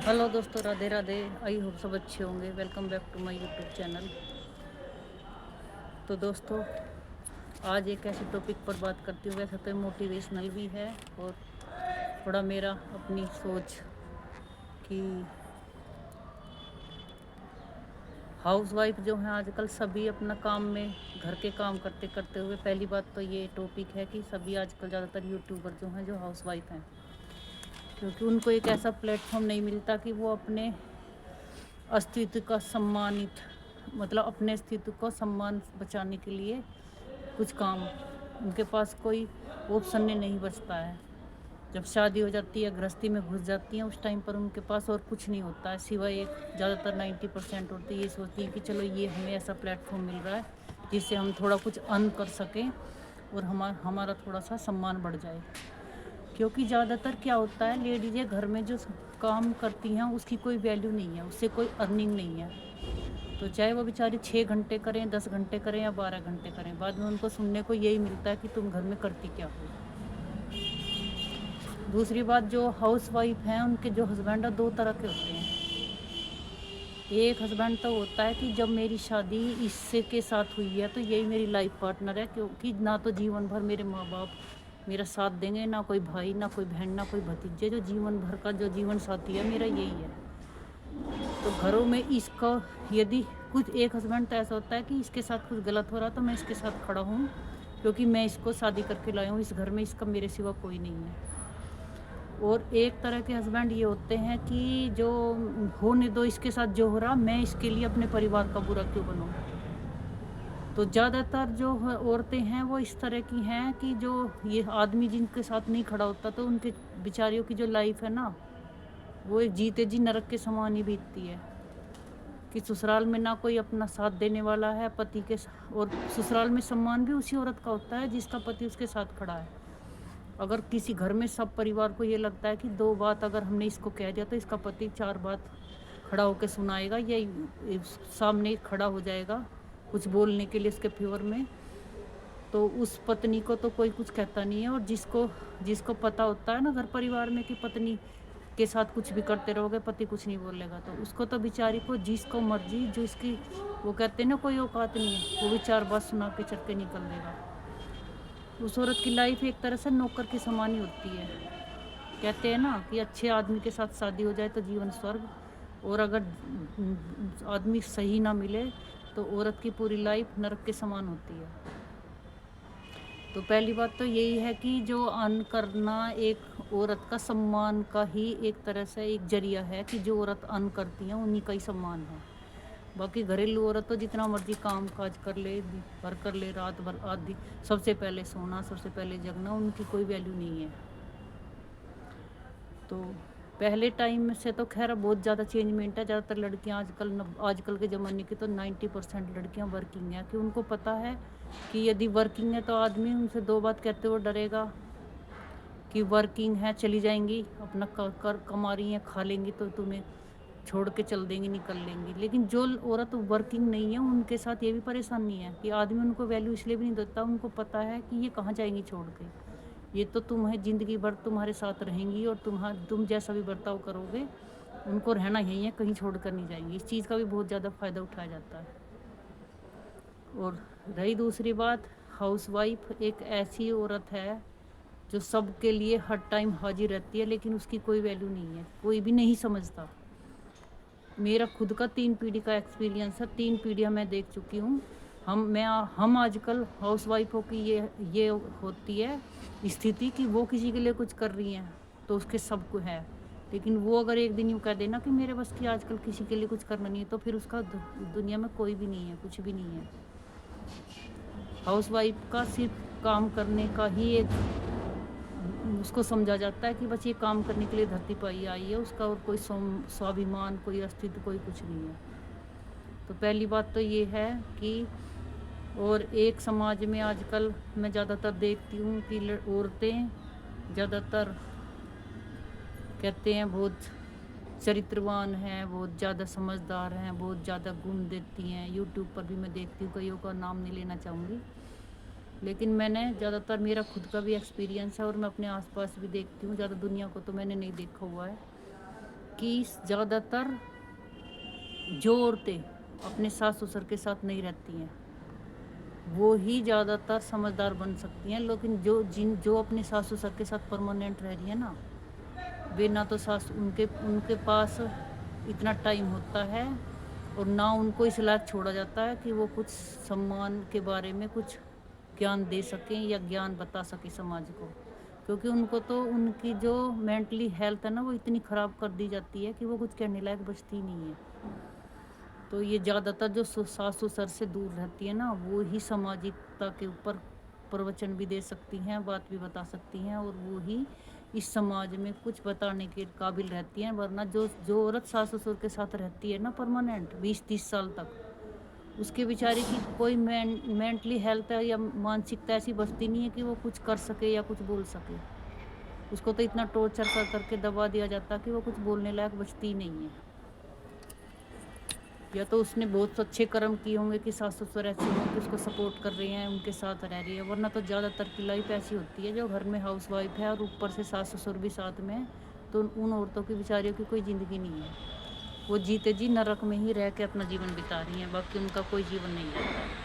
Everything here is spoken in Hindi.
हेलो दोस्तों, राधे राधे। आई होप सब अच्छे होंगे। Welcome back to my YouTube channel. तो दोस्तों, आज एक ऐसे टॉपिक पर बात करती हूँ। वैसे तो मोटिवेशनल भी है और थोड़ा मेरा अपनी सोच कि हाउसवाइफ जो हैं आजकल सभी अपना काम में घर के काम करते करते हुए, पहली बात तो ये टॉपिक है कि सभी आजकल ज़्यादातर यूट्यूबर जो हैं जो हाउसवाइफ हैं, क्योंकि उनको एक ऐसा प्लेटफॉर्म नहीं मिलता कि वो अपने अस्तित्व का सम्मानित मतलब अपने अस्तित्व को सम्मान बचाने के लिए कुछ काम, उनके पास कोई ऑप्शन नहीं बचता है। जब शादी हो जाती है, गृहस्थी में घुस जाती हैं, उस टाइम पर उनके पास और कुछ नहीं होता है सिवाय एक, ज़्यादातर 90% औरतें ये सोचती हैं कि चलो ये हमें ऐसा प्लेटफॉर्म मिल रहा है जिससे हम थोड़ा कुछ अर्न कर सकें और हमारा थोड़ा सा सम्मान बढ़ जाए। क्योंकि ज़्यादातर क्या होता है, लेडीज़ें घर में जो काम करती हैं उसकी कोई वैल्यू नहीं है, उससे कोई अर्निंग नहीं है। तो चाहे वो बेचारी 6 घंटे करें, 10 घंटे करें या 12 घंटे करें, बाद में उनको सुनने को यही मिलता है कि तुम घर में करती क्या हो। दूसरी बात, जो हाउस वाइफ हैं उनके जो हस्बैंड है दो तरह के होते हैं। एक हस्बैंड तो होता है कि जब मेरी शादी इससे के साथ हुई है तो यही मेरी लाइफ पार्टनर है, क्योंकि ना तो जीवन भर मेरे माँ बाप मेरा साथ देंगे, ना कोई भाई, ना कोई बहन, ना कोई भतीजे। जो जीवन भर का जो जीवन साथी है मेरा यही है। तो घरों में इसका यदि कुछ एक हस्बैंड तो ऐसा होता है कि इसके साथ कुछ गलत हो रहा तो मैं इसके साथ खड़ा हूँ, क्योंकि मैं इसको शादी करके लाया हूँ, इस घर में इसका मेरे सिवा कोई नहीं है। और एक तरह के हस्बैंड ये होते हैं कि जो होने दो, इसके साथ जो हो रहा मैं इसके लिए अपने परिवार का बुरा क्यों बनूं। तो ज़्यादातर जो औरतें हैं वो इस तरह की हैं कि जो ये आदमी जिनके साथ नहीं खड़ा होता तो उनके बेचारियों की जो लाइफ है ना, वो एक जीते जी नरक के समान ही बीतती है। कि ससुराल में ना कोई अपना साथ देने वाला है पति के और ससुराल में सम्मान भी उसी औरत का होता है जिसका पति उसके साथ खड़ा है। अगर किसी घर में सब परिवार को ये लगता है कि दो बात अगर हमने इसको कह दिया तो इसका पति चार बात खड़ा होकर सुनाएगा या सामने खड़ा हो जाएगा कुछ बोलने के लिए इसके फेवर में, तो उस पत्नी को तो कोई कुछ कहता नहीं है। और जिसको जिसको पता होता है ना घर परिवार में कि पत्नी के साथ कुछ भी करते रहोगे पति कुछ नहीं बोलेगा, तो उसको तो बेचारी को जिसको मर्जी, जो इसकी वो कहते हैं ना कोई औकात नहीं है, वो भी चार बात सुना के चढ़ के निकल देगा। उस औरत की लाइफ एक तरह से नौकर की समान ही होती है। कहते हैं ना कि अच्छे आदमी के साथ शादी हो जाए तो जीवन स्वर्ग, और अगर आदमी सही ना मिले तो औरत की पूरी लाइफ नरक के समान होती है। तो पहली बात तो यही है कि जो अर्न करना एक औरत का सम्मान का ही एक तरह से एक जरिया है, कि जो औरत अर्न करती हैं उन्हीं का ही सम्मान है। बाकी घरेलू औरत तो जितना मर्जी काम काज कर ले, दिन भर कर ले, रात भर आदि, सबसे पहले सोना, सबसे पहले जगना, उनकी कोई वैल्यू नहीं है। तो पहले टाइम से तो खैर बहुत ज़्यादा चेंजमेंट है। ज़्यादातर लड़कियां आजकल के ज़माने की तो 90% लड़कियां वर्किंग हैं, कि उनको पता है कि यदि वर्किंग है तो आदमी उनसे दो बात कहते हुए डरेगा कि वर्किंग है, चली जाएंगी, अपना कर कमा रही हैं, खा लेंगी तो तुम्हें छोड़ के चल देंगी, निकल लेंगी। लेकिन जो औरत वर्किंग नहीं है उनके साथ ये भी परेशानी है कि आदमी उनको वैल्यू इसलिए भी नहीं देता, उनको पता है कि ये कहाँ जाएंगी छोड़ के, ये तो तुम्हें ज़िंदगी भर तुम्हारे साथ रहेंगी और तुम जैसा भी बर्ताव करोगे उनको रहना यही है, कहीं छोड़ कर नहीं जाएंगी। इस चीज़ का भी बहुत ज़्यादा फ़ायदा उठाया जाता है। और रही दूसरी बात, हाउसवाइफ एक ऐसी औरत है जो सबके लिए हर टाइम हाजिर रहती है, लेकिन उसकी कोई वैल्यू नहीं है, कोई भी नहीं समझता। मेरा खुद का 3 पीढ़ी का एक्सपीरियंस है, 3 पीढ़ियाँ मैं देख चुकी हूँ। हम आजकल हाउस वाइफों की ये होती है स्थिति कि वो किसी के लिए कुछ कर रही हैं तो उसके सब को है, लेकिन वो अगर एक दिन यूँ कह देना कि मेरे बस की आजकल किसी के लिए कुछ करना नहीं है, तो फिर उसका दुनिया में कोई भी नहीं है, कुछ भी नहीं है। हाउस वाइफ का सिर्फ काम करने का ही एक उसको समझा जाता है कि बस ये काम करने के लिए धरती पर आई है, उसका और कोई स्वाभिमान, कोई अस्तित्व, कोई कुछ नहीं है। तो पहली बात तो ये है कि, और एक समाज में आजकल मैं ज़्यादातर देखती हूँ कि औरतें ज़्यादातर कहते हैं बहुत चरित्रवान हैं, बहुत ज़्यादा समझदार हैं, बहुत ज़्यादा गुण देती हैं। यूट्यूब पर भी मैं देखती हूँ, कईयों का नाम नहीं लेना चाहूँगी, लेकिन मैंने ज़्यादातर, मेरा खुद का भी एक्सपीरियंस है और मैं अपने आसपास भी देखती हूँ, ज़्यादा दुनिया को तो मैंने नहीं देखा हुआ है कि ज़्यादातर जो औरतें अपने सास ससुर के साथ नहीं रहती हैं वो ही ज़्यादातर समझदार बन सकती हैं, लेकिन जो अपने सास ससुर के साथ परमानेंट रह रही है ना, वे ना तो सास उनके उनके पास इतना टाइम होता है और ना उनको इस लायक छोड़ा जाता है कि वो कुछ सम्मान के बारे में कुछ ज्ञान दे सकें या ज्ञान बता सकें समाज को, क्योंकि उनको तो उनकी जो मेंटली हेल्थ है ना वो इतनी ख़राब कर दी जाती है कि वो कुछ कहने लायक बचती ही नहीं है। तो ये ज़्यादातर जो सास ससुर से दूर रहती है ना वो ही सामाजिकता के ऊपर प्रवचन भी दे सकती हैं, बात भी बता सकती हैं और वो ही इस समाज में कुछ बताने के काबिल रहती हैं। वरना जो जो औरत सास ससुर के साथ रहती है ना परमानेंट 20-30 साल तक, उसके बेचारे की कोई मेंटली हेल्थ है या मानसिकता ऐसी बचती नहीं है कि वो कुछ कर सके या कुछ बोल सके। उसको तो इतना टॉर्चर कर करके दबा दिया जाता है कि वो कुछ बोलने लायक बचती ही नहीं है। या तो उसने बहुत अच्छे कर्म किए होंगे कि सास ससुर ऐसे हों कि उसको सपोर्ट कर रही हैं, उनके साथ रह रही है, वरना तो ज़्यादातर की लाइफ ऐसी होती है जो घर में हाउस वाइफ है और ऊपर से सास ससुर भी साथ में है, तो उन औरतों की बेचारियों की कोई ज़िंदगी नहीं है। वो जीते जी नरक में ही रह के अपना जीवन बिता रही हैं, बाकी उनका कोई जीवन नहीं रहता।